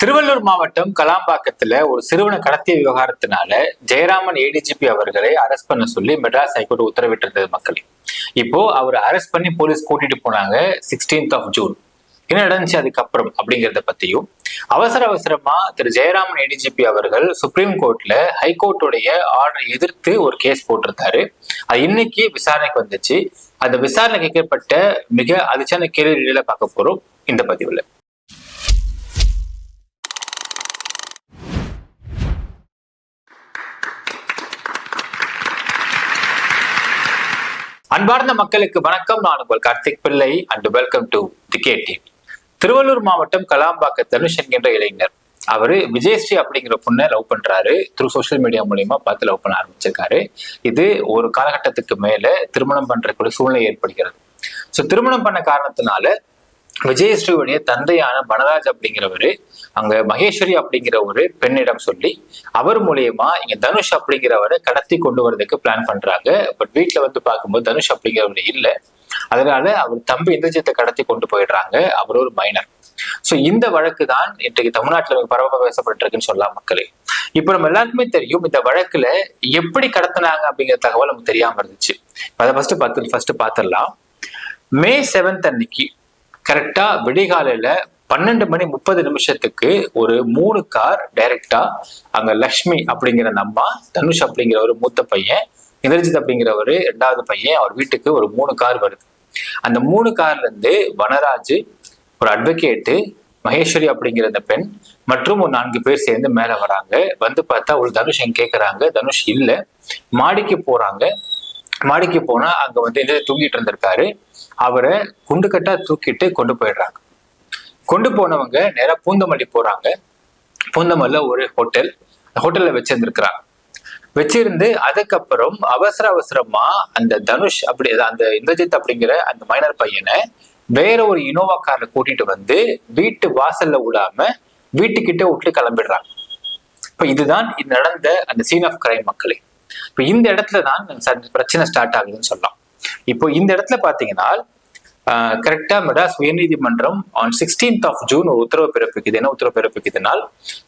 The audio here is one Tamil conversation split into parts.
திருவள்ளூர் மாவட்டம் கலாம்பாக்கத்துல ஒரு சிறுவனை கடத்திய விவகாரத்தினால ஜெயராமன் ஏடிஜிபி அவர்களை அரெஸ்ட் பண்ண சொல்லி மெட்ராஸ் ஹைகோர்ட் உத்தரவிட்டிருந்தது மக்களே. இப்போ அவர் அரெஸ்ட் பண்ணி போலீஸ் கூட்டிட்டு போனாங்க 16th ஜூன். என்ன நடந்துச்சு அதுக்கப்புறம் அப்படிங்கிறத பத்தியும், அவசரமா திரு ஜெயராமன் ஏடிஜிபி அவர்கள் சுப்ரீம் கோர்ட்ல ஹைகோர்ட்டுடைய ஆர்டரை எதிர்த்து ஒரு கேஸ் போட்டிருந்தாரு. அது இன்னைக்கு விசாரணைக்கு வந்துச்சு. அந்த விசாரணை கேட்கப்பட்ட மிக அதிர்ச்சியான கேள்விகளை பார்க்க போறோம் இந்த பதிவுல. அன்பார்ந்த மக்களுக்கு வணக்கம். நான் உங்கள் Karthik Pillai and welcome to the K TV. Tiruvallur மாவட்டம் கலாம்பாக்க தனுஷ் என்கின்ற இளைஞர், அவரு விஜயஸ்ரீ அப்படிங்கிற பொண்ணை லவ் பண்றாரு. த்ரூ சோசியல் மீடியா மூலியமா பார்த்து லவ் பண்ண ஆரம்பிச்சிருக்காரு. இது ஒரு காலகட்டத்துக்கு மேல திருமணம் பண்றதுக்கு சூழ்நிலை ஏற்படுகிறது. ஸோ திருமணம் பண்ண காரணத்தினால விஜயஸ்ரீயுடைய தந்தையான பனராஜ் அப்படிங்கிறவரு அங்க மகேஸ்வரி அப்படிங்கிற ஒரு பெண்ணிடம் சொல்லி அவர் மூலியமா இங்க தனுஷ் அப்படிங்கிறவரை கடத்தி கொண்டு வரதுக்கு பிளான் பண்றாங்க. பட் வீட்டுல வந்து பார்க்கும்போது தனுஷ் அப்படிங்கிறவர் இல்ல. அதனால அவர் தம்பி இந்திரஜித்தை கடத்தி கொண்டு போயிடுறாங்க. அவர் ஒரு மைனர். சோ இந்த வழக்கு தான் இன்றைக்கு தமிழ்நாட்டுல பரவலாக பேசப்பட்டிருக்குன்னு சொல்லலாம் மக்களே. இப்ப நம்ம எல்லாருக்குமே தெரியும், இந்த வழக்குல எப்படி கடத்தினாங்க அப்படிங்கிற தகவல் நமக்கு தெரியாம இருந்துச்சு. அதை ஃபர்ஸ்ட் பார்த்துடலாம். மே 7 அன்னைக்கு கரெக்டா விடிகாலையில 12:30 ஒரு 3 கார் டைரக்டா அங்க லக்ஷ்மி அப்படிங்கிற அந்த அம்மா, தனுஷ் அப்படிங்கிற ஒரு மூத்த பையன், இந்திரஜித் அப்படிங்கிற ஒரு 2வது பையன், அவர் வீட்டுக்கு ஒரு 3 கார் வருது. அந்த 3 கார்ல இருந்து வனராஜ், ஒரு அட்வொகேட்டு, மகேஸ்வரி அப்படிங்கிற அந்த பெண் மற்றும் ஒரு 4 பேர் சேர்ந்து மேல வராங்க. வந்து பார்த்தா ஒரு தனுஷ் எங்க கேட்கறாங்க. தனுஷ் இல்ல. மாடிக்கு போறாங்க. மாடிக்கு போனா அங்க வந்து தூங்கிட்டு இருந்திருக்காரு. அவரை குண்டுக்கட்டா தூக்கிட்டு கொண்டு போயிடுறாங்க. கொண்டு போனவங்க நேரா பூந்தமல்லி போறாங்க. பூந்தமல்லில ஒரு ஹோட்டல்ல வச்சிருந்திருக்கிறாங்க. வச்சிருந்து அதுக்கப்புறம் அவசரமா அந்த தனுஷ் அந்த இந்திரஜித் அப்படிங்கிற அந்த மைனர் பையனை வேற ஒரு இனோவா கார்ல கூட்டிட்டு வந்து வீட்டு வாசல்ல விடாம வீட்டுக்கிட்ட விட்டு கிளம்பிடுறாங்க. இப்ப இதுதான் நடந்த அந்த சீன் ஆஃப் கிரைம் மக்களே. இப்ப இந்த இடத்துலதான் பிரச்சனை ஸ்டார்ட் ஆகுதுன்னு சொல்லலாம். இப்போ இந்த இடத்துல பாத்தீங்கன்னா கரெக்டா மெட்ராஸ் உயர்நீதிமன்றம் ஆன் 16th ஜூன் ஒரு உத்தரவு பிறப்பிக்குது. என்ன உத்தரவு பிறப்பிக்குதுனால்,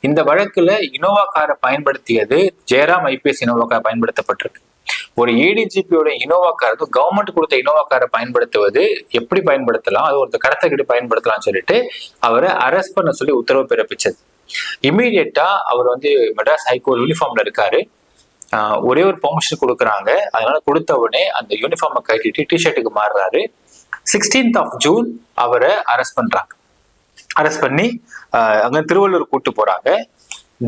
இந்த வழக்குல இனோவா காரை பயன்படுத்தியது ஜெயராம் ஐபிஎஸ் இனோவா கார் பயன்படுத்தப்பட்டிருக்கு. ஒரு ஏடிஜிபியோட இனோவா கார், கவர்மெண்ட் கொடுத்த இனோவா காரை பயன்படுத்துவது எப்படி பயன்படுத்தலாம், அது ஒரு கடத்தகிட்டு பயன்படுத்தலாம்னு சொல்லிட்டு அவரை அரெஸ்ட் பண்ண சொல்லி உத்தரவு பிறப்பிச்சது. இமீடியட்டா அவர் மெட்ராஸ் ஹைகோர்ட் யூனிஃபார்ம்ல இருக்காரு. ஒரே ஒரு பெர்மிஷன் கொடுக்குறாங்க. அதனால கொடுத்த உடனே அந்த யூனிஃபார்மை கட்டிட்டு டிஷர்ட்டுக்கு மாறுறாரு. 16th ஜூன் அவரை அரெஸ்ட் பண்றாங்க. அரெஸ்ட் பண்ணி அங்க திருவள்ளூர் கூட்டு போறாங்க.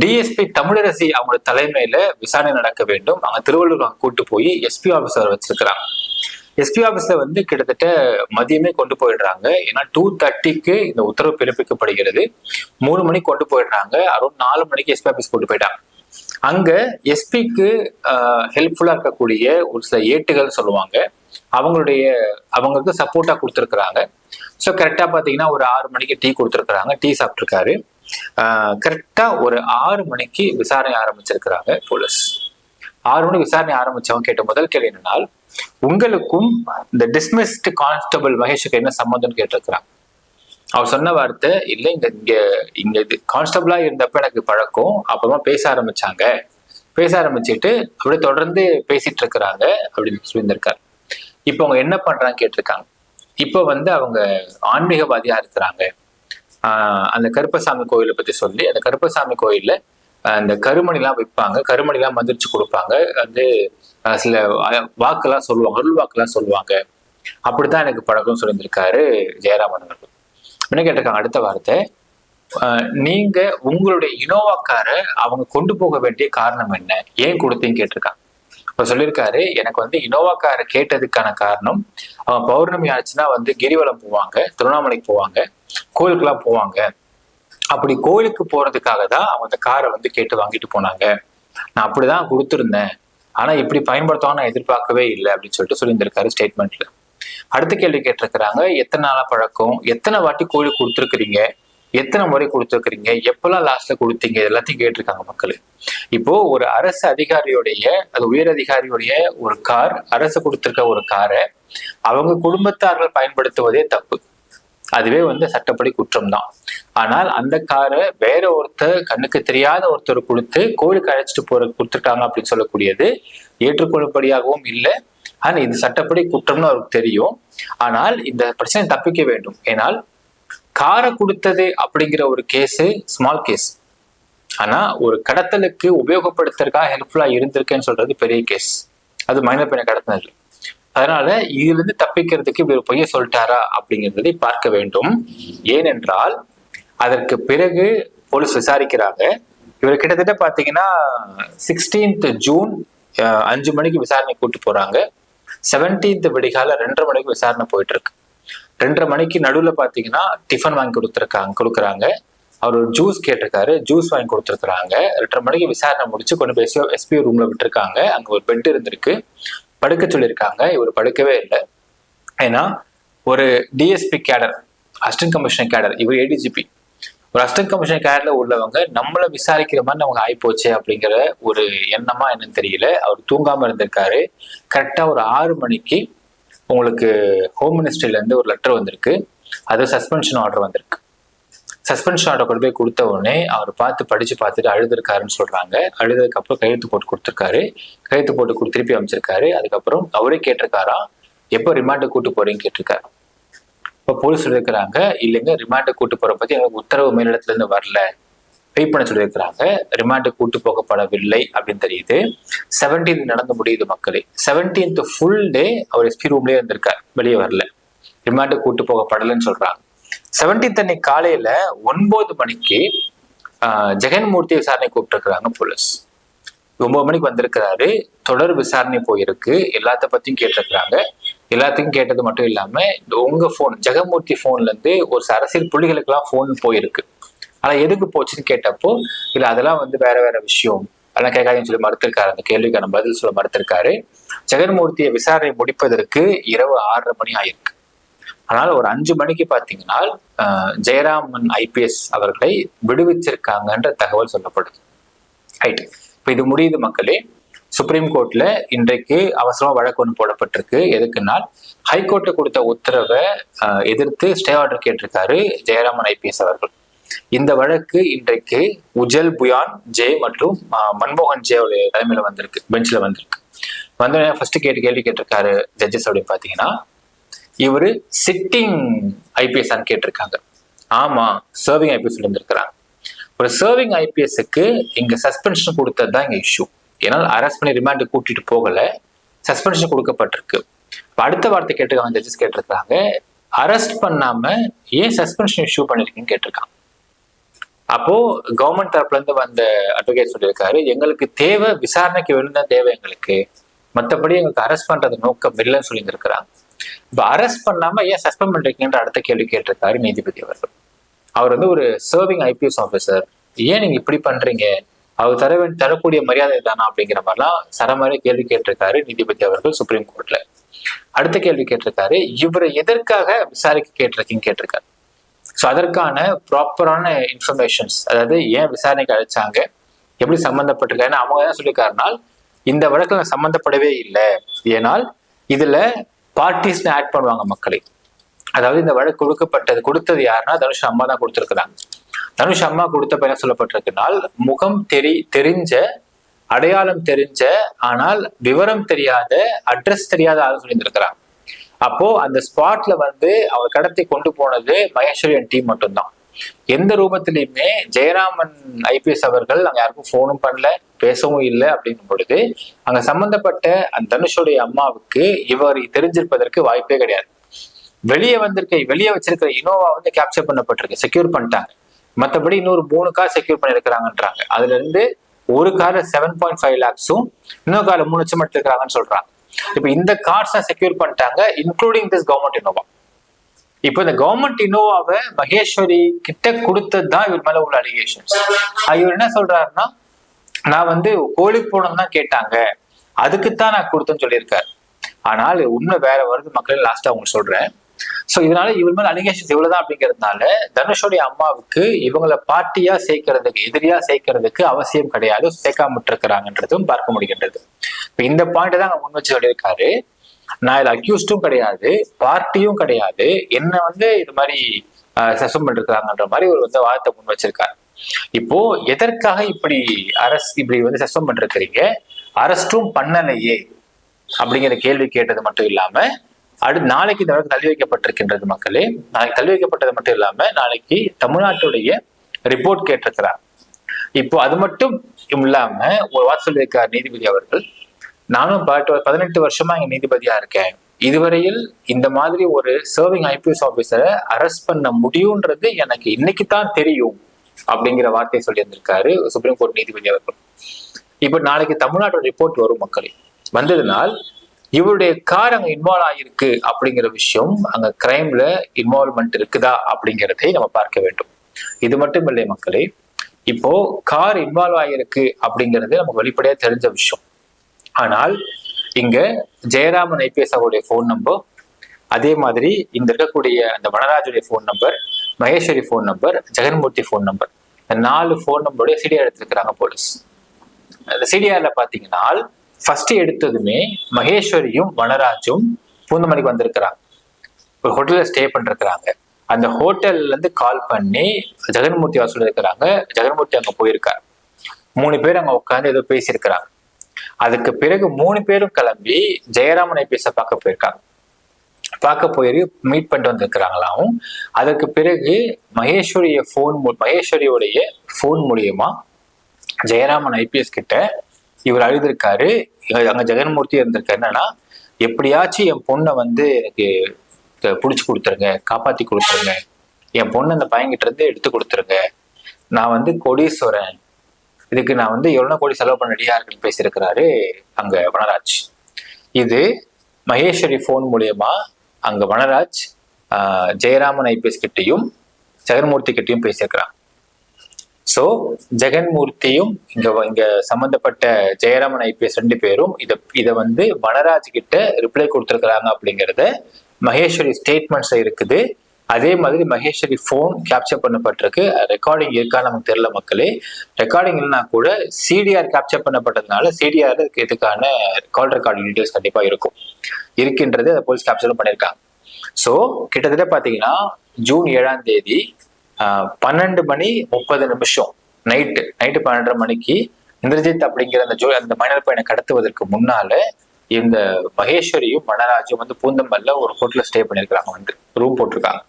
டிஎஸ்பி தமிழரசி அவங்களோட தலைமையில விசாரணை நடக்க வேண்டும். அங்க திருவள்ளூர் கூட்டு போய் எஸ்பி ஆபீசர் வச்சிருக்கிறாங்க. எஸ்பி ஆபீஸ்ல கிட்டத்தட்ட மதியமே கொண்டு போயிடுறாங்க. ஏன்னா 2:30 இந்த உத்தரவு பிறப்பிக்கப்படுகிறது. 3 மணிக்கு கொண்டு போயிடுறாங்க. அரௌண்ட் 4 மணிக்கு எஸ்பி ஆபீஸ் கொண்டு போயிட்டாங்க. அங்க எஸ்பிக்கு ஹெல்ப்ஃபுல்லா இருக்கக்கூடிய ஒரு சில ஏட்டுகள் சொல்லுவாங்க, அவங்களுக்கு சப்போர்ட்டா கொடுத்துருக்குறாங்க. ஸோ கரெக்டா பாத்தீங்கன்னா ஒரு 6 மணிக்கு டீ கொடுத்துருக்குறாங்க. டீ சாப்பிட்டுருக்காரு. கரெக்டா ஒரு 6 மணிக்கு விசாரணை ஆரம்பிச்சிருக்கிறாங்க போலீஸ். 6 மணிக்கு விசாரணை ஆரம்பிச்சவங்க கேட்ட முதல் கேள்வி என்னன்னா, உங்களுக்கும் இந்த டிஸ்மிஸ்ட் கான்ஸ்டபிள் மகேஷுக்கு என்ன சம்மந்தம்னு கேட்டிருக்கிறாங்க. அவர் சொன்ன வார்த்தை, இல்லை இங்க கான்ஸ்டபிளா இருந்தப்ப எனக்கு பழக்கம், அப்புறமா பேச ஆரம்பிச்சுட்டு அப்படியே தொடர்ந்து பேசிட்டு இருக்கிறாங்க அப்படின்னு சொல்லியிருந்திருக்காரு. இப்போ அவங்க என்ன பண்றாங்க கேட்டிருக்காங்க. இப்போ அவங்க ஆன்மீகவாதியா இருக்கிறாங்க. அந்த கருப்பசாமி கோயிலை பத்தி சொல்லி, அந்த கருப்பசாமி கோயில்ல அந்த கருமணிலாம் விற்பாங்க, கருமணிலாம் மந்திரிச்சு கொடுப்பாங்க, சில வாக்கெல்லாம் சொல்லுவாங்க, அருள் வாக்கெல்லாம் சொல்லுவாங்க. அப்படித்தான் எனக்கு பழக்கம் சொல்லியிருந்திருக்காரு ஜெயராமன் அவர்கள். என்ன கேட்டிருக்காங்க அடுத்த வார்த்தை, நீங்க உங்களுடைய இனோவா காரை அவங்க கொண்டு போக வேண்டிய காரணம் என்ன, ஏன் கொடுத்தீங்க கேட்டிருக்காங்க. இப்ப சொல்லியிருக்காரு, எனக்கு இனோவா காரை கேட்டதுக்கான காரணம், அவங்க பௌர்ணமி ஆச்சுன்னா கிரிவலம் போவாங்க, திருவண்ணாமலைக்கு போவாங்க, கோயிலுக்குலாம் போவாங்க. அப்படி கோயிலுக்கு போறதுக்காக தான் அவங்க அந்த காரை கேட்டு வாங்கிட்டு போனாங்க. நான் அப்படிதான் கொடுத்துருந்தேன். ஆனா இப்படி பயன்படுத்தவும் நான் எதிர்பார்க்கவே இல்லை அப்படின்னு சொல்லிட்டு சொல்லியிருந்திருக்காரு ஸ்டேட்மெண்ட்ல. அடுத்த கேள்வி கேட்டிருக்கிறாங்க, எத்தனை நாளா பழக்கம், எத்தனை வாட்டி கோயிலுக்கு கொடுத்துருக்கிறீங்க, எத்தனை முறை கொடுத்துருக்கிறீங்க, எப்பெல்லாம் லாஸ்ட்ல கொடுத்தீங்க, எல்லாத்தையும் கேட்டிருக்காங்க மக்கள். இப்போ ஒரு அரசு அதிகாரியுடைய, அது உயர் அதிகாரியுடைய ஒரு கார், அரசு கொடுத்திருக்க ஒரு காரை அவங்க குடும்பத்தார்கள் பயன்படுத்துவதே தப்பு. அதுவே வந்து சட்டப்படி குற்றம் தான். ஆனால் அந்த காரை வேற ஒருத்தர், கண்ணுக்கு தெரியாத ஒருத்தர் கொடுத்து கோயிலுக்கு அழைச்சிட்டு கொடுத்துருக்காங்க அப்படின்னு சொல்லக்கூடியது ஏற்றுக்கொள்ளும்படியாகவும் இல்லை. ஆனா இது சட்டப்படி குற்றம்னு அவருக்கு தெரியும். ஆனால் இந்த பிரச்சனை தப்பிக்க வேண்டும். ஏனால் காரை கொடுத்தது அப்படிங்கிற ஒரு கேஸ் ஸ்மால் கேஸ். ஆனா ஒரு கடத்தலுக்கு உபயோகப்படுத்துறதுக்காக ஹெல்ப்ஃபுல்லா இருந்திருக்கேன்னு சொல்றது பெரிய கேஸ். அது மைனர் பையனை கடத்தினது. அதனால இதுல இருந்து தப்பிக்கிறதுக்கு இவர் பொய்ய சொல்லிட்டாரா அப்படிங்கிறதை பார்க்க வேண்டும். ஏனென்றால் அதற்கு பிறகு போலீஸ் விசாரிக்கிறாங்க. இவர் கிட்டத்தட்ட பாத்தீங்கன்னா 16th ஜூன் 5 மணிக்கு விசாரணை கூட்டு போறாங்க. 17th விடிகால 2:30 மணிக்கு விசாரணை போயிட்டு இருக்கு. 2:30 மணிக்கு நடுவுல பாத்தீங்கன்னா டிஃபன் வாங்கி கொடுக்குறாங்க. அவர் ஒரு ஜூஸ் கேட்டிருக்காரு, ஜூஸ் வாங்கி கொடுத்துருக்காங்க. 2:30 மணிக்கு விசாரணை முடிச்சு கொண்டு போய் எஸ்பி ரூம்ல விட்டுருக்காங்க. அங்க ஒரு பெட் இருந்திருக்கு, படுக்க சொல்லியிருக்காங்க. இவர் படுக்கவே இல்லை. ஏன்னா ஒரு டிஎஸ்பி கேடர், அசிஸ்டன்ட் கமிஷனர் கேடர், இவர் ஏடிஜிபி, ஒரு அசிஸ்டன்ட் கமிஷனர் கேடர்ல உள்ளவங்க நம்மளை விசாரிக்கிற மாதிரி நமக்கு ஆயிப்போச்சு அப்படிங்கிற ஒரு எண்ணமா என்னன்னு தெரியல. அவர் தூங்காம இருந்திருக்காரு. கரெக்டா ஒரு 6 மணிக்கு உங்களுக்கு ஹோம் மினிஸ்ட்ரியில இருந்து ஒரு லெட்டர் வந்திருக்கு. அது சஸ்பென்ஷன் ஆர்டர் வந்திருக்கு. சஸ்பென்ஷன் ஆர்டர் கொண்டு போய் கொடுத்த உடனே அவர் படிச்சு பார்த்துட்டு அழுதுருக்காருன்னு சொல்றாங்க. அழுதுக்கு அப்புறம் கையெழுத்து போட்டு கொடுத்துருக்காரு. கையெழுத்து போட்டு திருப்பி அமைச்சிருக்காரு. அதுக்கப்புறம் அவரே கேட்டிருக்காரா, எப்போ ரிமாண்டு கூட்டு போறீங்கன்னு கேட்டிருக்காரு. இப்போ போலீஸ் சொல்லியிருக்கிறாங்க, இல்லைங்க ரிமாண்டு கூட்டு போற பத்தி எனக்கு உத்தரவு மேலிடத்துல இருந்து வரல, வெயிட் பண்ண சொல்லியிருக்கிறாங்க. ரிமாண்டு கூட்டு போகப்படவில்லை அப்படின்னு தெரியுது. 17th நடந்து முடியுது மக்களே. 17th ஃபுல் டே அவர் எஸ்பி ரூம்லயே இருந்திருக்காரு, வெளியே வரல. ரிமாண்டு கூட்டு போகப்படலைன்னு சொல்றாங்க. 17th அன்னைக்கு காலையில 9 மணிக்கு ஜெகன்மூர்த்தி விசாரணை கூப்பிட்டுருக்காங்க போலீஸ். 9 மணிக்கு வந்திருக்கிறாரு. தொடர் விசாரணை போயிருக்கு. எல்லாத்த பத்தியும் கேட்டிருக்கிறாங்க. எல்லாத்தையும் கேட்டது மட்டும் இல்லாம உங்க போன், ஜெகன்மூர்த்தி போன்ல இருந்து ஒரு அரசியல் புள்ளிகளுக்கு எல்லாம் போன் போயிருக்கு. ஆனா எதுக்கு போச்சுன்னு கேட்டப்போ, இல்ல அதெல்லாம் வந்து வேற வேற விஷயம், அதெல்லாம் கேட்காதுன்னு சொல்லி மறுத்திருக்காரு. அந்த கேள்விக்கான பதில் சொல்ல மறுத்திருக்காரு. ஜெகன்மூர்த்தியை விசாரணை முடிப்பதற்கு இரவு 6:30 மணி ஆயிருக்கு. ஆனால் ஒரு 5 மணிக்கு பாத்தீங்கன்னா ஜெயராமன் ஐபிஎஸ் அவர்களை விடுவிச்சிருக்காங்கன்ற தகவல் சொல்லப்படுது. ரைட். இப்ப இது முடியுது மக்களே. சுப்ரீம் கோர்ட்ல இன்றைக்கு அவசரமா வழக்கு ஒன்று போடப்பட்டிருக்கு. எதுக்குன்னா ஹைகோர்ட்ல கொடுத்த உத்தரவை எதிர்த்து ஸ்டே ஆர்டர் கேட்டிருக்காரு ஜெயராமன் ஐபிஎஸ் அவர்கள். இந்த வழக்கு இன்றைக்கு உஜல் புயான் ஜே மற்றும் மன்மோகன் ஜே தலைமையில வந்திருக்கு, பெஞ்சில் வந்திருக்கு. வந்தோடனே ஃபர்ஸ்ட் கேள்வி கேட்டிருக்காரு ஜட்ஜஸ் அப்படின்னு பாத்தீங்கன்னா, இவரு சிட்டிங் ஐபிஎஸ் கேட்டிருக்காங்க. ஆமா, சர்விங் ஐபிஎஸ் இருந்திருக்கிறாங்க. ஒரு சர்விங் ஐபிஎஸ்க்கு இங்க சஸ்பென்ஷன் கொடுத்ததுதான் இங்க இஷ்யூ. ஏன்னா அரெஸ்ட் பண்ணி ரிமாண்டு கூட்டிட்டு போகல, சஸ்பென்ஷன் கொடுக்கப்பட்டிருக்கு. அடுத்த வார்த்தை கேட்டிருக்காங்க, ஜட்ஜஸ் கேட்டிருக்காங்க, அரெஸ்ட் பண்ணாம ஏன் சஸ்பென்ஷன் இஷ்யூ பண்ணிருக்கீங்கன்னு கேட்டிருக்காங்க. அப்போ கவர்மெண்ட் தரப்புல இருந்து வந்த அட்வொகேட் சொல்லியிருக்காரு, எங்களுக்கு தேவை விசாரணைக்கு வேணும்தான் தேவை எங்களுக்கு, மற்றபடி எங்களுக்கு அரெஸ்ட் பண்றது நோக்கம் இல்லைன்னு சொல்லியிருக்கிறாங்க. இப்ப அரெஸ்ட் பண்ணாம ஏன் சஸ்பெண்ட் பண்றீங்கன்ற அடுத்த கேள்வி கேட்டிருக்காரு நீதிபதி அவர்கள். அவர் வந்து ஒரு சர்விங் ஐபிஎஸ் ஆஃபீஸர், ஏன் நீங்க இப்படி பண்றீங்க, அவர் தரக்கூடிய மரியாதை தானா அப்படிங்கிற மாதிரிலாம் சரமாரி கேள்வி கேட்டிருக்காரு நீதிபதி அவர்கள் சுப்ரீம் கோர்ட்ல. அடுத்த கேள்வி கேட்டிருக்காரு, இவரை எதற்காக விசாரிக்க கேட்டிருக்காரு. ஸோ அதற்கான ப்ராப்பரான இன்ஃபர்மேஷன்ஸ், அதாவது ஏன் விசாரணைக்கு அழைச்சாங்க, எப்படி சம்மந்தப்பட்டிருக்காரு. ஏன்னா அவங்க என்ன சொல்லியிருக்காருனால், இந்த வழக்குல சம்மந்தப்படவே இல்லை, ஏனால் இதுல பார்ட்டிஸ் ஆட் பண்ணுவாங்க மக்களை. அதாவது இந்த வழக்கு கொடுத்தது யாருன்னா தனுஷ் அம்மா தான் கொடுத்திருக்கிறாங்க. தனுஷ் அம்மா கொடுத்த என்ன சொல்லப்பட்டிருக்குனால், முகம் தெரிஞ்ச, அடையாளம் தெரிஞ்ச, ஆனால் விவரம் தெரியாத, அட்ரஸ் தெரியாத ஆள் சொல்லியிருந்திருக்கிறாங்க. அப்போ அந்த ஸ்பாட்ல வந்து அவர் கடத்தி கொண்டு போனது மகேஸ்வரி அண்ட் டீம் மட்டும்தான். எந்த ரூபத்திலையுமே ஜெயராமன் ஐபிஎஸ் அவர்கள் அங்க யாருக்கும் போனும் பண்ணல, பேசவும் இல்லை. அப்படிங்கும் பொழுது அங்க சம்பந்தப்பட்ட அந்த தனுஷோடைய அம்மாவுக்கு இவர் தெரிஞ்சிருப்பதற்கு வாய்ப்பே கிடையாது. வெளியே வச்சிருக்கிற இனோவா வந்து கேப்சர் பண்ணப்பட்டிருக்கு, செக்யூர் பண்ணிட்டாங்க. மற்றபடி இன்னொரு 3 கார் செக்யூர் பண்ணிருக்கிறாங்கன்றாங்க. அதுல இருந்து ஒரு கார்ல 7.5 lakhs, இன்னொரு கார்ல 3 லட்சம் எடுத்துருக்காங்கன்னு சொல்றாங்க. இப்ப இந்த கார்ஸை செக்யூர் பண்ணிட்டாங்க, இன்க்ளூடிங் திஸ் கவர்மெண்ட் இனோவா. இப்ப இந்த கவர்மெண்ட் இனோவாவை மகேஸ்வரி கிட்ட கொடுத்தது தான் இவர் மேல உள்ள அலிகேஷன்ஸ். இவர் என்ன சொல்றாருன்னா, நான் வந்து கோயிலுக்கு போனோம் தான் கேட்டாங்க, அதுக்குத்தான் நான் கொடுத்தேன்னு சொல்லியிருக்காரு. ஆனால் உண்மை வேற வருது மக்கள், லாஸ்டா அவங்க சொல்றேன். சோ இதனால இவர் மேல அலிகேஷன்ஸ் இவ்வளவுதான் அப்படிங்கிறதுனால தனுஷோடைய அம்மாவுக்கு இவங்களை பார்ட்டியா சேர்க்கறதுக்கு, எதிரியா சேர்க்கறதுக்கு அவசியம் கிடையாது, சேர்க்காம இருக்கிறாங்கன்றதும் பார்க்க முடிகின்றது. இப்ப இந்த பாயிண்ட் தான் முன் வச்சு சொல்லியிருக்காரு. நான் இதுல அக்யூஸ்டும் கிடையாது, பார்ட்டியும் கிடையாது, என்ன வந்து இது மாதிரி சஸ்பெண்ட் பண்ணிருக்காங்கன்ற மாதிரி ஒரு வந்து வாதத்தை முன் வச்சிருக்காரு. இப்போ எதற்காக இப்படி இப்படி வந்து சஸ்பெண்ட் பண்ணிருக்கிறீங்க, அரெஸ்டும் பண்ணலையே அப்படிங்கிற கேள்வி கேட்டது மட்டும் இல்லாம நாளைக்கு இந்த வழக்கு தள்ளி வைக்கப்பட்டிருக்கின்றது மக்களே. நாளைக்கு தள்ளி வைக்கப்பட்டது மட்டும் இல்லாம நாளைக்கு தமிழ்நாட்டுடைய ரிப்போர்ட் கேட்டிருக்கிறார். இப்போ அது மட்டும் இல்லாம ஒரு வார்த்தை சொல்லியிருக்கார் நீதிபதி அவர்கள், நானும் 18 வருஷமா இங்க நீதிபதியா இருக்கேன், இதுவரையில் இந்த மாதிரி ஒரு சர்விங் ஐபிஎஸ் ஆபீசரை அரெஸ்ட் பண்ண முடியும்ன்றது எனக்கு இன்னைக்கு தான் தெரியும் அப்படிங்கிற வார்த்தையை சொல்லி இருந்திருக்காரு சுப்ரீம் கோர்ட் நீதிபதி அவர்கள். இப்ப நாளைக்கு தமிழ்நாட்டோட ரிப்போர்ட் வரும் மக்களே. வந்ததுனால் இவருடைய கார் அங்க இன்வால்வ் ஆகிருக்கு அப்படிங்கிற விஷயம், அங்க கிரைம்ல இன்வால்வ்மெண்ட் இருக்குதா அப்படிங்கிறதை நம்ம பார்க்க வேண்டும். இது மட்டும் இல்லை மக்களே, இப்போ கார் இன்வால்வ் ஆகிருக்கு அப்படிங்கிறது நமக்கு வெளிப்படையா தெரிஞ்ச விஷயம். ஆனால் இங்க ஜெயராமன் ஐபிஎஸ் அவருடைய போன் நம்பர், அதே மாதிரி இங்க இருக்கக்கூடிய அந்த வனராஜுடைய phone number, Maheswari phone number, Jaganmoorthy phone number, இந்த 4 போன் நம்பருடைய சிடிஆர் எடுத்திருக்கிறாங்க போலீஸ். அந்த சிடிஆர்ல பாத்தீங்கன்னா ஃபர்ஸ்ட் எடுத்ததுமே மகேஸ்வரியும் வனராஜும் பூந்தமல்லிக்கு வந்திருக்கிறாங்க, ஒரு ஹோட்டல்ல ஸ்டே பண்ணிருக்கிறாங்க. அந்த ஹோட்டல்ல இருந்து கால் பண்ணி ஜெகன்மூர்த்தி வாசல் இருக்கிறாங்க, ஜெகன்மூர்த்தி அங்க போயிருக்காரு. 3 பேர் அங்க உட்காந்து ஏதோ பேசியிருக்கிறாங்க. அதுக்கு பிறகு 3 பேரும் கிளம்பி ஜெயராமன் ஐபிஎஸ் பார்க்க போயிருக்காங்க. பார்க்க போய் மீட் பண்ணிட்டு வந்திருக்கிறாங்களாம். அதற்கு பிறகு மகேஸ்வரியோடைய போன் மூலியமா ஜெயராமன் ஐபிஎஸ் கிட்ட இவர் அழுதிருக்காரு. அங்க ஜெகன்மூர்த்தி இருந்திருக்காரு, என்னன்னா எப்படியாச்சும் என் பொண்ணை வந்து எனக்கு புடிச்சு கொடுத்துருங்க, காப்பாத்தி கொடுத்துருங்க, என் பொண்ணு அந்த பையன்கிட்ட இருந்து எடுத்து கொடுத்துருங்க, நான் வந்து கோடீஸ்வரன், இதுக்கு நான் வந்து எவ்வளவு கோடி செலவு பண்ண ரெடியா இருக்குன்னு பேசியிருக்கிறாரு அங்க வனராஜ். இது மகேஸ்வரி போன் மூலியமா அங்க வனராஜ் ஜெயராமன் ஐபிஎஸ் கிட்டையும் ஜெகன்மூர்த்தி கிட்டையும் பேசியிருக்கிறான். சோ ஜெகன்மூர்த்தியும் இங்க சம்பந்தப்பட்ட ஜெயராமன் ஐபிஎஸ் 2 பேரும் இத வந்து வனராஜ் கிட்ட ரிப்ளை கொடுத்திருக்கிறாங்க அப்படிங்கறத மகேஸ்வரி ஸ்டேட்மெண்ட்ஸ் இருக்குது. அதே மாதிரி மகேஸ்வரி போன் கேப்சர் பண்ணப்பட்டிருக்கு. ரெக்கார்டிங் இருக்கா நமக்கு தெரியல மக்களே. ரெக்கார்டிங் இல்லைன்னா கூட சிடிஆர் கேப்சர் பண்ணப்பட்டதுனால சிடிஆர் இதுக்கான கால் ரெக்கார்டிங் டீடைல்ஸ் கண்டிப்பா இருக்கின்றது. அதை போலீஸ் கேப்சரும் பண்ணியிருக்காங்க. ஸோ கிட்டத்தட்ட பாத்தீங்கன்னா ஜூன் 7ஆம் தேதி 12:30 நைட்டு 12:30 மணிக்கு இந்திரஜித் அப்படிங்கிற அந்த மைனர் பையனை கடத்துவதற்கு முன்னால இந்த மகேஸ்வரியும் வனராஜும் வந்து பூந்தமல்ல ஒரு ஹோட்டல்ல ஸ்டே பண்ணிருக்காங்க, வந்து ரூம் போட்டிருக்காங்க.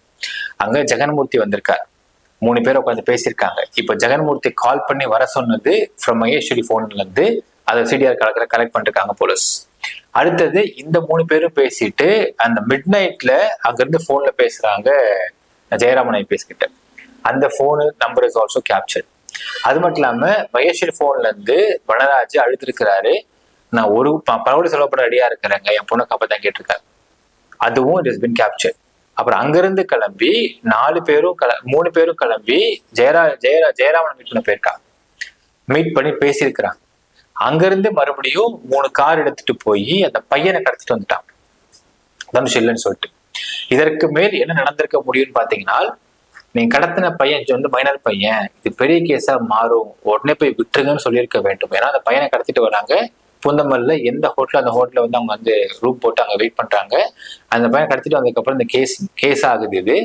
அங்க ஜெகன்மூர்த்தி வந்திருக்காரு. 3 பேர் உட்காந்து பேசியிருக்காங்க. இப்ப ஜெகன்மூர்த்தி கால் பண்ணி வர சொன்னது ஃப்ரம் மகேஸ்வரி போன்ல இருந்து அதை சிடிஆர் கலெக்ட் பண்ணிருக்காங்க போலீஸ். அடுத்தது இந்த 3 பேரும் பேசிட்டு அந்த மிட் நைட்ல அங்க இருந்து போன்ல பேசுறாங்க ஜெயராமன் ஐபிஎஸ் கிட்ட. அந்த போனு நம்பர் இஸ் ஆல்சோ கேப்சர். அது மட்டும் இல்லாம மகேஸ்வரி போன்ல இருந்து வனராஜ் அழுத்திருக்கிறாரு, நான் ஒரு பரவடி செலவு பண்ண ரெடியா இருக்கிறேங்க, என் பொண்ணை காப்பத்தான் கேட்டிருக்காரு. அதுவும் இட் இஸ் பின் கேப்சர். அப்புறம் அங்கிருந்து கிளம்பி 3 பேரும் கிளம்பி ஜெயராமன் மீட் பண்ண போயிருக்காங்க. மீட் பண்ணி பேசியிருக்கிறாங்க. அங்கிருந்து மறுபடியும் 3 கார் எடுத்துட்டு போய் அந்த பையனை கடத்திட்டு வந்துட்டான், தனுஷ் இல்லைன்னு சொல்லிட்டு. இதற்கு மேல் என்ன நடந்திருக்க முடியும்னு பாத்தீங்கன்னா, நீங்க கடத்தின பையன் வந்து மைனர் பையன், இது பெரிய கேஸா மாறும், உடனே போய் விட்டுருங்கன்னு சொல்லியிருக்க வேண்டும். ஏன்னா அந்த பையனை கடத்திட்டு வராங்க பூந்தமல்ல எந்த ஹோட்டல், அந்த ஹோட்டல்ல வந்து அவங்க வந்து ரூம் போட்டு அங்க வெயிட் பண்றாங்க. அந்த பையன் கடத்திட்டு வந்ததுக்கு அப்புறம் இந்த கேஸ் ஆகுது. இது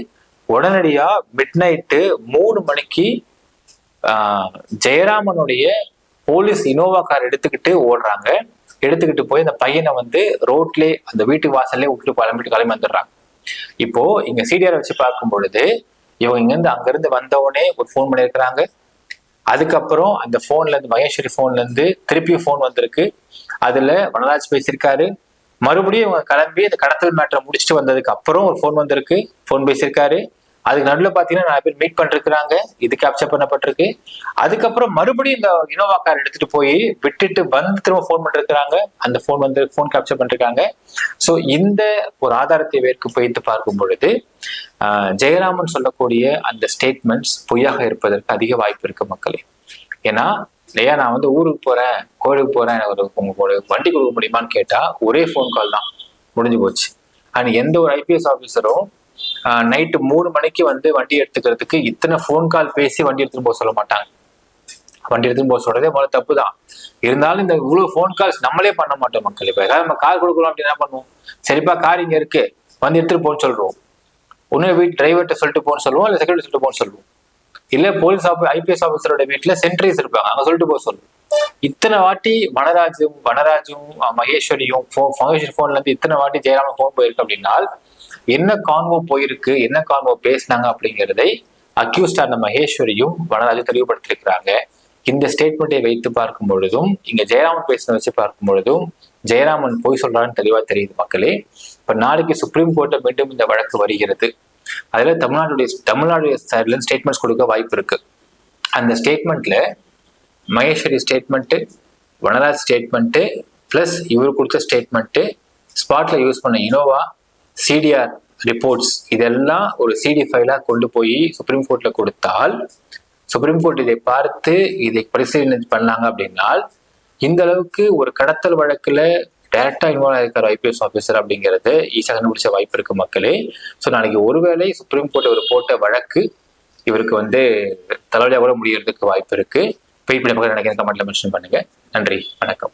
உடனடியா மிட் நைட்டு 3 மணிக்கு ஜெயராமனுடைய போலீஸ் இனோவா கார் எடுத்துக்கிட்டு ஓடுறாங்க. எடுத்துக்கிட்டு போய் அந்த பையனை வந்து ரோட்லே அந்த வீட்டு வாசல்லே விட்டுட்டு கிளம்பி வந்துடுறாங்க. இப்போ இங்க சிடிஆர் வச்சு பார்க்கும் பொழுது இவங்க அங்கிருந்து வந்தவொடனே ஒரு போன் பண்ணியிருக்கிறாங்க. அதுக்கப்புறம் அந்த போன்ல இருந்து மகேஸ்வரி போன்ல இருந்து திருப்பியும் போன் வந்திருக்கு. அதுல வனராஜ் பேசியிருக்காரு. மறுபடியும் இவங்க கிளம்பி அந்த கடத்தல் மேட்டரை முடிச்சுட்டு வந்ததுக்கு அப்புறம் ஒரு போன் வந்திருக்கு, போன் பேசியிருக்காரு. அதுக்கு நடுவில் பாத்தீங்கன்னா 4 பேர் மீட் பண்ணிருக்கிறாங்க, இது கேப்சர் பண்ணப்பட்டிருக்கு. அதுக்கப்புறம் மறுபடியும் இந்த இனோவா கார் எடுத்துட்டு போய் விட்டுட்டு வந்து திரும்ப போன் பண்ணிருக்கிறாங்க, அந்த போன் கேப்சர் பண்ணிருக்காங்க. ஸோ இந்த ஒரு ஆதாரத்தை வைத்து பார்க்கும் பொழுது ஜெயராமன் சொல்லக்கூடிய அந்த ஸ்டேட்மெண்ட்ஸ் பொய்யாக இருப்பதற்கு அதிக வாய்ப்பு இருக்கு மக்களே. ஏன்னா இல்லையா, நான் வந்து ஊருக்கு போறேன், கோயிலுக்கு போறேன், உங்களுக்கு வண்டி கொடுக்க முடியுமான்னு கேட்டா ஒரே போன் கால் தான், முடிஞ்சு போச்சு. அண்ட் எந்த ஒரு ஐபிஎஸ் ஆஃபீஸரும் நைட்டு 3 மணிக்கு வந்து வண்டி எடுத்துக்கிறதுக்கு இத்தனை போன் கால் பேசி வண்டி எடுத்துட்டு போக சொல்ல மாட்டாங்க. வண்டி எடுத்துன்னு போக சொல்றதே முதல்ல தப்பு தான். இருந்தாலும் இந்த இவ்வளவு ஃபோன் கால்ஸ் நம்மளே பண்ண மாட்டோம் மக்கள். இப்ப ஏதாவது நம்ம கார் கொடுக்குறோம் அப்படின்னு என்ன பண்ணுவோம், சரிப்பா கார் இங்க இருக்கு வந்து எடுத்துட்டு போன்னு சொல்றோம். ஒண்ணு வீட்டு டிரைவர்கிட்ட சொல்லிட்டு போன்னு சொல்லுவோம், இல்ல செக்யூரிட்டி சொல்லிட்டு போன்னு சொல்லுவோம். இல்ல போலீஸ் IPS ஆஃபீஸரோட வீட்டுல சென்ட்ரிஸ் இருப்பாங்க, அங்க சொல்லிட்டு போக சொல்லுவோம். இத்தனை வாட்டி வனராஜும் மகேஸ்வரியும் போன்ல இருந்து இத்தனை வாட்டி ஜெயராமன் போன் போயிருக்கு அப்படின்னா என்ன கான்வோ போயிருக்கு, என்ன கான்வோ பேசினாங்க அப்படிங்கிறதை அக்யூஸ்டா அந்த மகேஸ்வரியும் வனராஜும் தெளிவுபடுத்திருக்கிறாங்க. இந்த ஸ்டேட்மெண்ட்டை வைத்து பார்க்கும் பொழுதும் இங்க ஜெயராமன் பேசின வச்சு பார்க்கும் பொழுதும் ஜெயராமன் போய் சொல்றான்னு தெளிவா தெரியுது மக்களே. இப்ப நாளைக்கு சுப்ரீம் கோர்ட்டை மீண்டும் இந்த வழக்கு வருகிறது. அதுல தமிழ்நாடு சைட்ல ஸ்டேட்மெண்ட்ஸ் கொடுக்க வாய்ப்பு இருக்கு. அந்த ஸ்டேட்மெண்ட்ல Maheswari statement, Vanaraj statement plus இவர் கொடுத்த ஸ்டேட்மெண்ட், ஸ்பாட்ல யூஸ் பண்ண இனோவா, CDR ரிப்போர்ட்ஸ் இதெல்லாம் ஒரு CD ஃபைலா கொண்டு போய் சுப்ரீம் கோர்ட்ல கொடுத்தால் சுப்ரீம் கோர்ட் இதை பார்த்து இதை பரிசீலனை பண்ணாங்க அப்படின்னா இந்த அளவுக்கு ஒரு கடத்தல் வழக்குல டைரக்டா இன்வால்வ் ஆயிருக்காரு IPS ஆஃபீஸர் அப்படிங்கிறது ஈஸியாக கண்டுபிடிச்ச வாய்ப்பு இருக்கு மக்களே. ஸோ நாளைக்கு ஒருவேளை சுப்ரீம் கோர்ட் ஒரு போட்ட வழக்கு இவருக்கு தலைவலியாக கூட முடியறதுக்கு வாய்ப்பு இருக்கு. வெயிட் பண்ணி நினைக்கிறேன், கமெண்ட்ல மென்ஷன் பண்ணுங்க. நன்றி, வணக்கம்.